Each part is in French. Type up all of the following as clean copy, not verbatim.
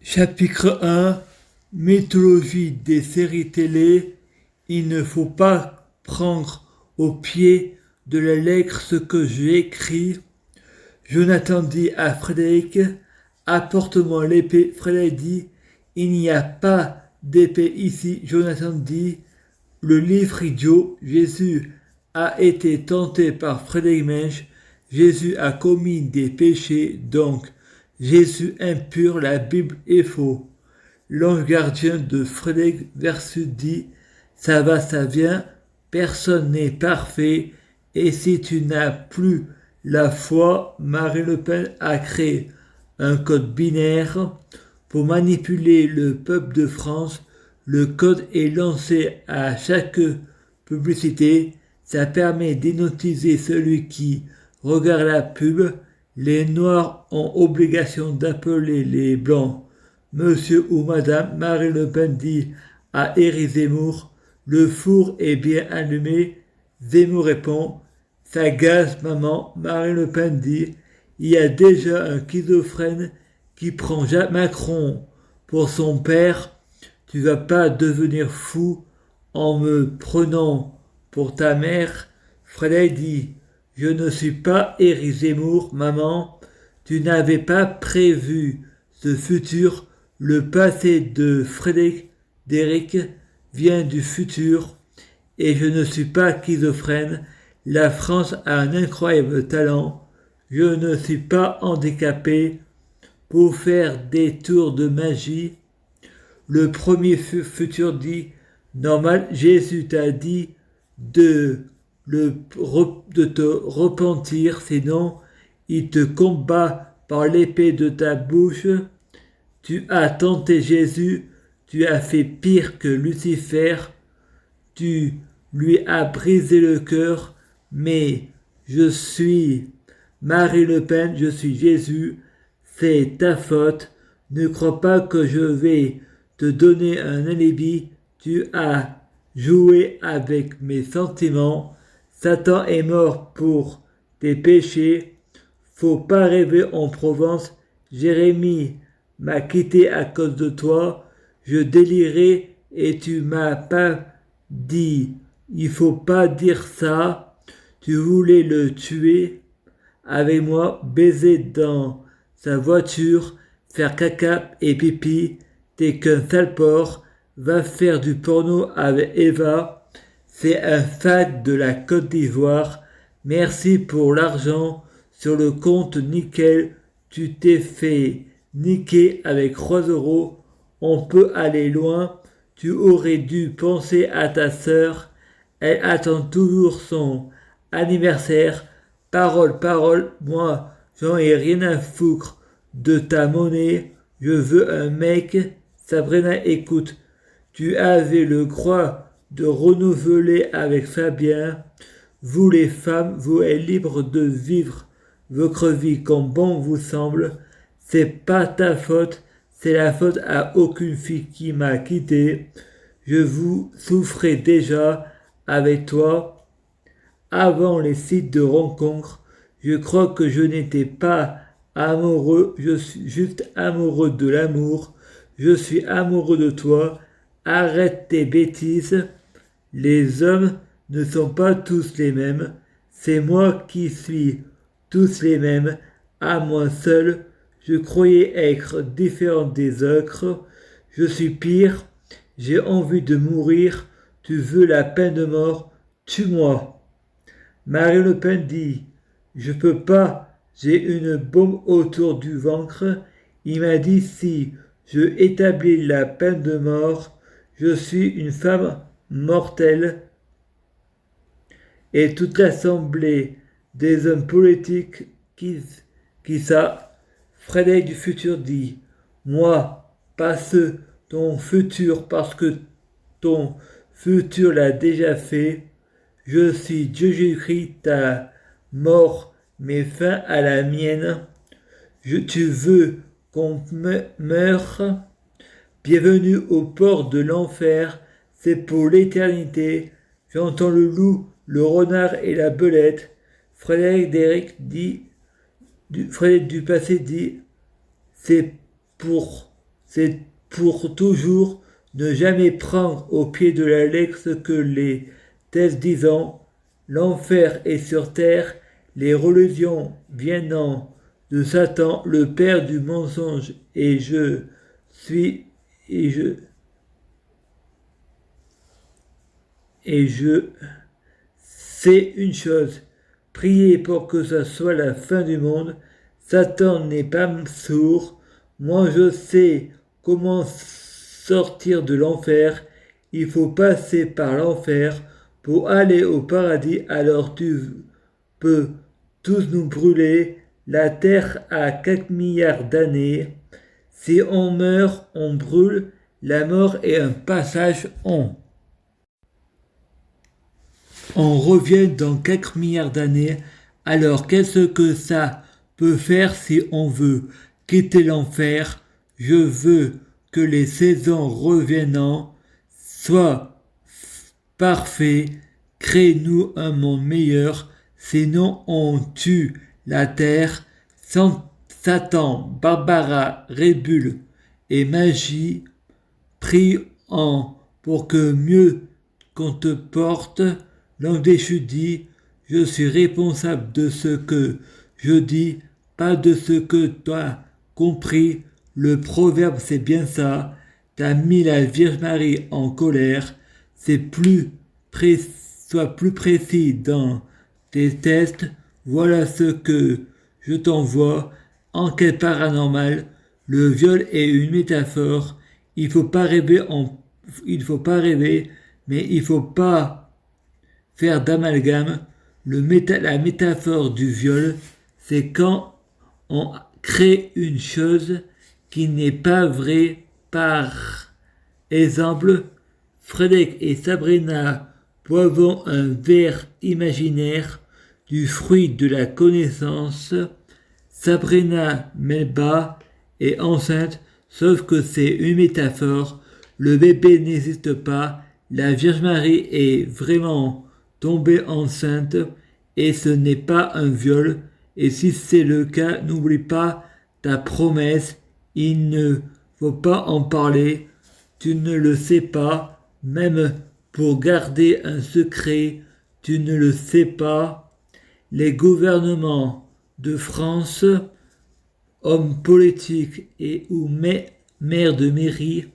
Chapitre 1. Mythologie des séries télé. Il ne faut pas prendre au pied de la lettre ce que j'ai écrit. Jonathan dit à Frédéric, apporte-moi l'épée. Frédéric dit, il n'y a pas d'épée ici. Jonathan dit, le livre idiot. Jésus a été tenté par Frédéric Mensch. Jésus a commis des péchés, donc Jésus impur, la Bible est faux. L'ange gardien de Frédéric Versus dit, ça va, ça vient, personne n'est parfait, et si tu n'as plus la foi, Marine Le Pen a créé un code binaire pour manipuler le peuple de France. Le code est lancé à chaque publicité. Ça permet d'hypnotiser celui qui regarde la pub. Les Noirs ont obligation d'appeler les Blancs Monsieur ou Madame. Marine Le Pen dit à Éric Zemmour, le four est bien allumé. Zemmour répond, ça gaze maman. Marine Le Pen dit, il y a déjà un schizophrène qui prend Jacques Macron pour son père. Tu vas pas devenir fou en me prenant pour ta mère. Frédéric dit, je ne suis pas Éric Zemmour, maman. Tu n'avais pas prévu ce futur. Le passé de Frédéric d'Éric vient du futur et je ne suis pas schizophrène. La France a un incroyable talent. Je ne suis pas handicapé pour faire des tours de magie. Le premier futur dit, normal, Jésus t'a dit de te repentir, sinon il te combat par l'épée de ta bouche. Tu as tenté Jésus, tu as fait pire que Lucifer, tu lui as brisé le cœur, mais je suis Marie Le Pen, je suis Jésus, c'est ta faute. Ne crois pas que je vais te donner un alibi, tu as joué avec mes sentiments. Satan est mort pour tes péchés. Faut pas rêver en Provence. Jérémie m'a quitté à cause de toi. Je délirais et tu m'as pas dit. Il faut pas dire ça. Tu voulais le tuer avec moi, baiser dans sa voiture, faire caca et pipi. T'es qu'un sale porc. Va faire du porno avec Eva. C'est un fac de la Côte d'Ivoire. Merci pour l'argent sur le compte nickel. Tu t'es fait niquer avec 3 €. On peut aller loin. Tu aurais dû penser à ta sœur. Elle attend toujours son anniversaire. Parole, parole, moi, j'en ai rien à foutre de ta monnaie. Je veux un mec. Sabrina, écoute, tu avais le droit de renouveler avec Fabien. Vous les femmes, vous êtes libres de vivre votre vie comme bon vous semble. C'est pas ta faute, c'est la faute à aucune fille qui m'a quitté. Je vous souffrais déjà avec toi avant les sites de rencontres. Je crois que je n'étais pas amoureux, je suis juste amoureux de l'amour. Je suis amoureux de toi. Arrête tes bêtises. Les hommes ne sont pas tous les mêmes. C'est moi qui suis tous les mêmes. À moi seul, je croyais être différent des autres. Je suis pire. J'ai envie de mourir. Tu veux la peine de mort? Tue-moi. Marine Le Pen dit, je peux pas. J'ai une bombe autour du ventre. Il m'a dit si je établis la peine de mort, je suis une femme mortelle. Et toute l'assemblée des hommes politiques qui ça, Frédéric du futur dit, moi, pas ce ton futur parce que ton futur l'a déjà fait. Je suis Dieu Jésus-Christ, ta mort met fin à la mienne. Tu veux qu'on meure? Bienvenue au port de l'enfer, c'est pour l'éternité. J'entends le loup, le renard et la belette. Frédéric du passé dit, c'est pour c'est pour toujours ne jamais prendre au pied de la lettre ce que les textes disant l'enfer est sur terre, les religions viennent de Satan, le père du mensonge, et je suis et je sais une chose, priez pour que ce soit la fin du monde. Satan n'est pas sourd. Moi je sais comment sortir de l'enfer. Il faut passer par l'enfer pour aller au paradis. Alors tu peux tous nous brûler. La terre a 4 milliards d'années. Si on meurt, on brûle. La mort est un passage. On revient dans quelques milliards d'années. Alors qu'est-ce que ça peut faire si on veut quitter l'enfer? Je veux que les saisons reviennent, soient parfaits, crée-nous un monde meilleur, sinon on tue la terre. Satan, Barbara, Rébule et Magie prient pour que mieux qu'on te porte. L'homme déchu dit, je suis responsable de ce que je dis, pas de ce que tu as compris. Le proverbe, c'est bien ça. T'as mis la Vierge Marie en colère. Sois plus précis dans tes tests. Voilà ce que je t'envoie. Enquête paranormale. Le viol est une métaphore. Il faut pas rêver, mais il faut pas faire d'amalgame. La métaphore du viol, c'est quand on crée une chose qui n'est pas vraie. Par exemple, Frédéric et Sabrina boivent un verre imaginaire du fruit de la connaissance. Sabrina Melba est enceinte, sauf que c'est une métaphore. Le bébé n'existe pas. La Vierge Marie est vraiment tombée enceinte et ce n'est pas un viol. Et si c'est le cas, n'oublie pas ta promesse. Il ne faut pas en parler. Tu ne le sais pas. Même pour garder un secret, tu ne le sais pas. Les gouvernements de France, hommes politiques et ou maires de mairie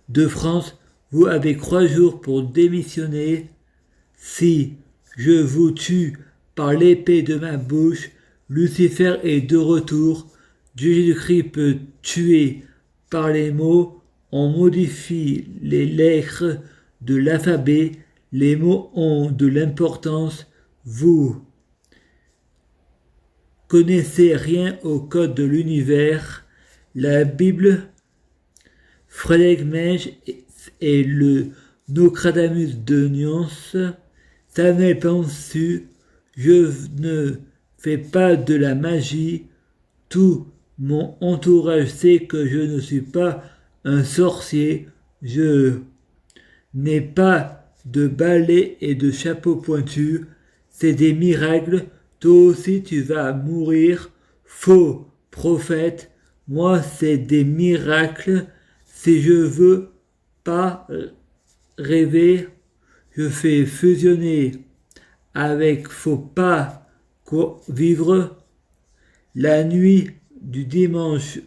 de France, vous avez 3 jours pour démissionner. Si je vous tue par l'épée de ma bouche, Lucifer est de retour. Jésus-Christ peut tuer par les mots. On modifie les lettres de l'alphabet. Les mots ont de l'importance. Vous connaissez rien au code de l'univers. La Bible, Frédéric Menge et le Nostradamus de Nuance. Samuel Pensu, je ne fais pas de la magie. Tout mon entourage sait que je ne suis pas un sorcier. Je n'ai pas de balai et de chapeau pointu. C'est des miracles. Toi aussi tu vas mourir. Faux prophète. Moi c'est des miracles. Si je veux pas rêver, je fais fusionner avec faut pas vivre. La nuit du dimanche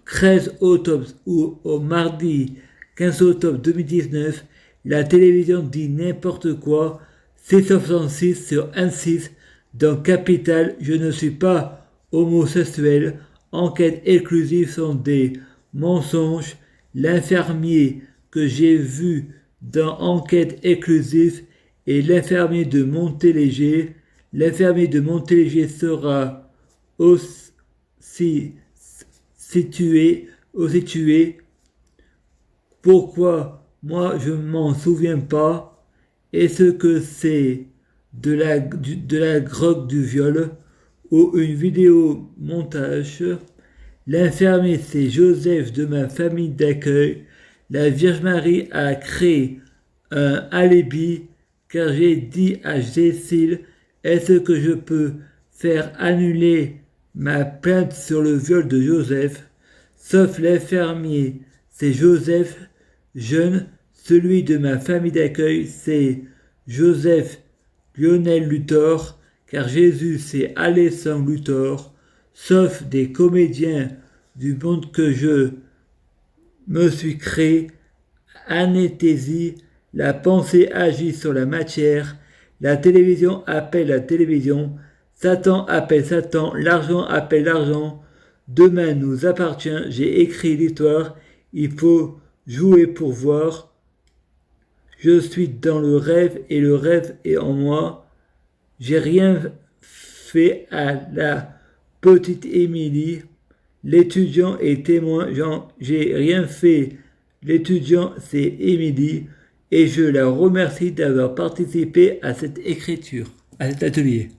13 octobre ou au mardi 15 octobre 2019, la télévision dit n'importe quoi. 666 sur 1-6 dans Capital, je ne suis pas homosexuel. Enquête exclusive sont des mensonges. L'infirmier que j'ai vu dans Enquête exclusive est l'infirmier de Montéléger. L'infirmier de Montéléger sera aussi tué. Pourquoi moi je m'en souviens pas? Est-ce que c'est de la drogue du viol ou une vidéo montage? L'infirmier c'est Joseph de ma famille d'accueil. La Vierge Marie a créé un alibi car j'ai dit à Cécile, est-ce que je peux faire annuler ma plainte sur le viol de Joseph? sauf l'infirmier, c'est Joseph, jeune, celui de ma famille d'accueil, c'est Joseph Lionel Luthor, car Jésus c'est Alessandre Luthor, sauf des comédiens du monde que je me suis créé, anesthésie, la pensée agit sur la matière, la télévision appelle la télévision, Satan appelle Satan, l'argent appelle l'argent, demain nous appartient, j'ai écrit l'histoire, il faut jouer pour voir, je suis dans le rêve et le rêve est en moi, j'ai rien fait à la petite Émilie, l'étudiant est témoin, j'ai rien fait, l'étudiant c'est Émilie, et je la remercie d'avoir participé à cette écriture, à cet atelier.